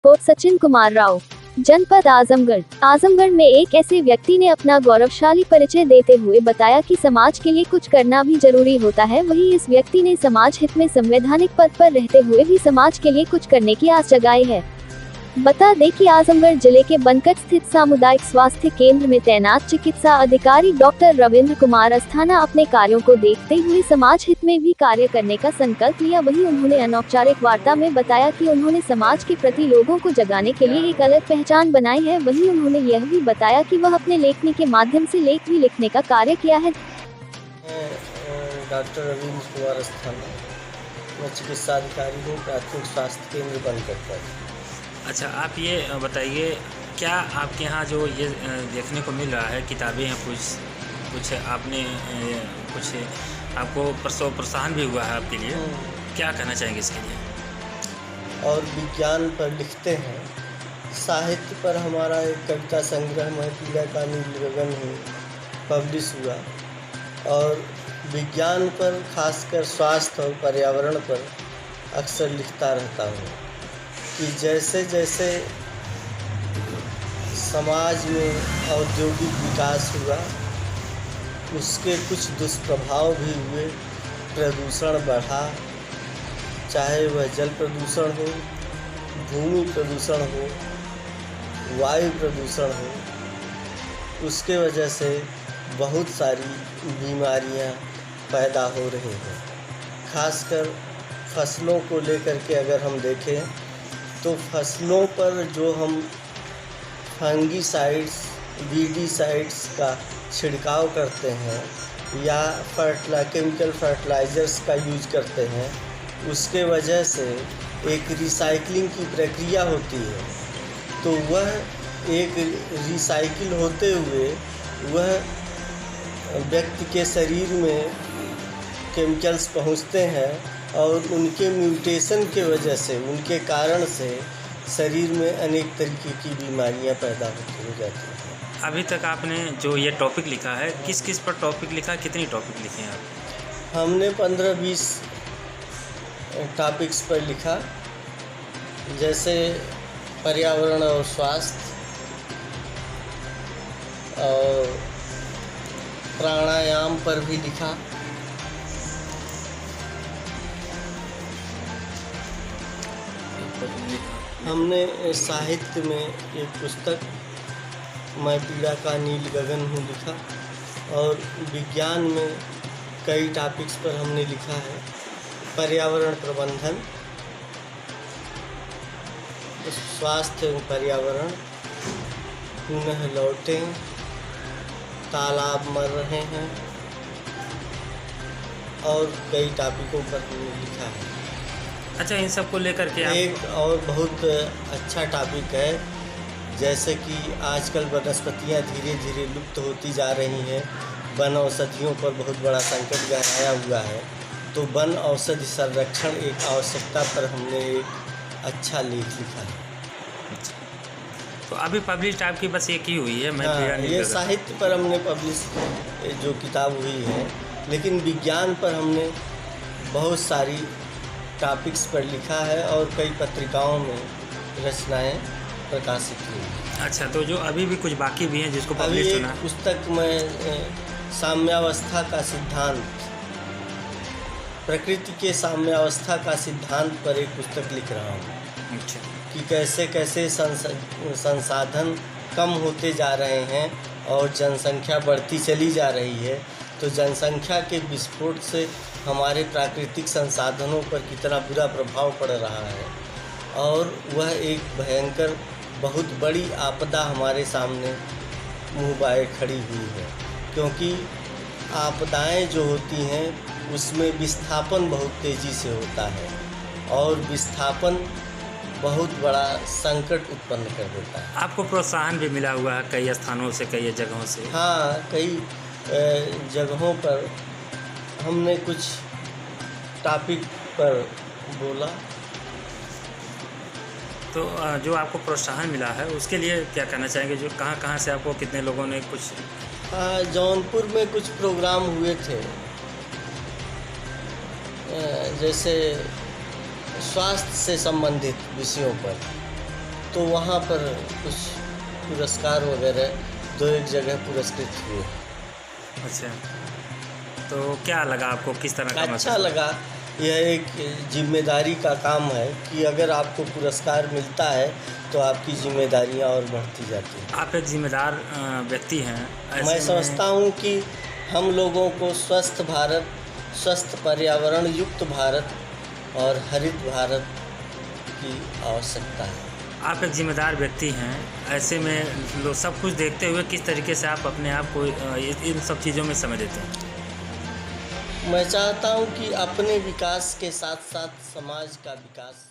Report Sachin Kumar Rao, जनपद आजमगढ़ में एक ऐसे व्यक्ति ने अपना गौरवशाली परिचय देते हुए बताया कि समाज के लिए कुछ करना भी जरूरी होता है। वहीं इस व्यक्ति ने समाज हित में संवैधानिक पद पर रहते हुए भी समाज के लिए कुछ करने की आस जगाई है। बता दें कि आजमगढ़ जिले के बनकट स्थित सामुदायिक स्वास्थ्य केंद्र में तैनात चिकित्सा अधिकारी डॉक्टर रविंद्र कुमार अस्थाना अपने कार्यों को देखते हुए समाज हित में भी कार्य करने का संकल्प लिया। वहीं उन्होंने अनौपचारिक वार्ता में बताया कि उन्होंने समाज के प्रति लोगों को जगाने के लिए एक अलग पहचान बनाई है। वहीं उन्होंने यह भी बताया कि वह अपने लेखनी के माध्यम से लेख भी लिखने का कार्य किया है। डॉक्टर रविंद्र कुमार अस्थाना, मैं चिकित्सा अधिकारी हूँ, प्राथमिक स्वास्थ्य केंद्र बनकट पर। अच्छा, आप ये बताइए, क्या आपके यहाँ जो ये देखने को मिल रहा है, किताबें हैं, कुछ आपने कुछ आपको प्रोत्साहन भी हुआ है आपके लिए, क्या कहना चाहेंगे इसके लिए? और विज्ञान पर लिखते हैं, साहित्य पर हमारा एक कविता संग्रह मैं पीड़ा का नील गगन हूँ पब्लिश हुआ, और विज्ञान पर खासकर स्वास्थ्य और पर्यावरण पर अक्सर लिखता रहता हूँ कि जैसे जैसे समाज में औद्योगिक विकास हुआ, उसके कुछ दुष्प्रभाव भी हुए। प्रदूषण बढ़ा, चाहे वह जल प्रदूषण हो, भूमि प्रदूषण हो, वायु प्रदूषण हो, उसके वजह से बहुत सारी बीमारियां पैदा हो रही हैं। खासकर फसलों को लेकर के अगर हम देखें तो फसलों पर जो हम फंगीसाइड्स, वीडीसाइड्स का छिड़काव करते हैं या केमिकल फर्टिलाइज़र्स का यूज करते हैं, उसके वजह से एक रिसाइकलिंग की प्रक्रिया होती है। तो वह एक रिसाइकिल होते हुए वह व्यक्ति के शरीर में केमिकल्स पहुंचते हैं और उनके म्यूटेशन के वजह से, उनके कारण से शरीर में अनेक तरीके की बीमारियां पैदा हो जाती हैं। अभी तक आपने जो ये टॉपिक लिखा है, किस किस पर टॉपिक लिखा, कितनी टॉपिक लिखे हैं आप? हमने 15-20 टॉपिक्स पर लिखा, जैसे पर्यावरण और स्वास्थ्य, और प्राणायाम पर भी लिखा। हमने साहित्य में एक पुस्तक मैं पीड़ा का नील गगन हूँ लिखा, और विज्ञान में कई टॉपिक्स पर हमने लिखा है। पर्यावरण प्रबंधन, स्वास्थ्य एवं पर्यावरण, पुनः लौटें, तालाब मर रहे हैं, और कई टॉपिकों पर हमने लिखा है। अच्छा, इन सब को लेकर के एक और बहुत अच्छा टॉपिक है, जैसे कि आजकल वनस्पतियाँ धीरे धीरे लुप्त होती जा रही हैं, वन औषधियों पर बहुत बड़ा संकट गहराया हुआ है। तो वन औषधि संरक्षण एक आवश्यकता पर हमने एक अच्छा लेख लिखा है। तो अभी पब्लिश आपकी बस एक ही हुई है? ये साहित्य पर हमने पब्लिश जो किताब हुई है, लेकिन विज्ञान पर हमने बहुत सारी टॉपिक्स पर लिखा है और कई पत्रिकाओं में रचनाएं प्रकाशित हुई। अच्छा, तो जो अभी भी कुछ बाकी भी हैं जिसको पब्लिश होना है? पुस्तक में साम्यावस्था का सिद्धांत, प्रकृति के साम्यावस्था का सिद्धांत पर एक पुस्तक लिख रहा हूँ। अच्छा, कि कैसे कैसे संसाधन कम होते जा रहे हैं और जनसंख्या बढ़ती चली जा रही है। तो जनसंख्या के विस्फोट से हमारे प्राकृतिक संसाधनों पर कितना बुरा प्रभाव पड़ रहा है, और वह एक भयंकर बहुत बड़ी आपदा हमारे सामने मुँह बाए खड़ी हुई है। क्योंकि आपदाएं जो होती हैं उसमें विस्थापन बहुत तेज़ी से होता है, और विस्थापन बहुत बड़ा संकट उत्पन्न कर देता है। आपको प्रोत्साहन भी मिला हुआ है कई स्थानों से, कई जगहों से? हाँ, कई जगहों पर हमने कुछ टॉपिक पर बोला। तो जो आपको प्रोत्साहन मिला है उसके लिए क्या कहना चाहेंगे? जो कहाँ से आपको, कितने लोगों ने कुछ? जौनपुर में कुछ प्रोग्राम हुए थे, जैसे स्वास्थ्य से संबंधित विषयों पर, तो वहाँ पर कुछ पुरस्कार वगैरह 2-1 जगह पुरस्कृत हुए। अच्छा, तो क्या लगा आपको, किस तरह का अच्छा महसूस? लगा। यह एक जिम्मेदारी का काम है कि अगर आपको पुरस्कार मिलता है तो आपकी जिम्मेदारियां और बढ़ती जाती हैं। आप एक जिम्मेदार व्यक्ति हैं, ऐसे मैं में समझता हूँ कि हम लोगों को स्वस्थ भारत, स्वस्थ पर्यावरण युक्त भारत और हरित भारत की आवश्यकता है। आप एक जिम्मेदार व्यक्ति हैं, ऐसे में लोग सब कुछ देखते हुए किस तरीके से आप अपने आप को इन सब चीज़ों में समय देते हैं? मैं चाहता हूँ कि अपने विकास के साथ साथ समाज का विकास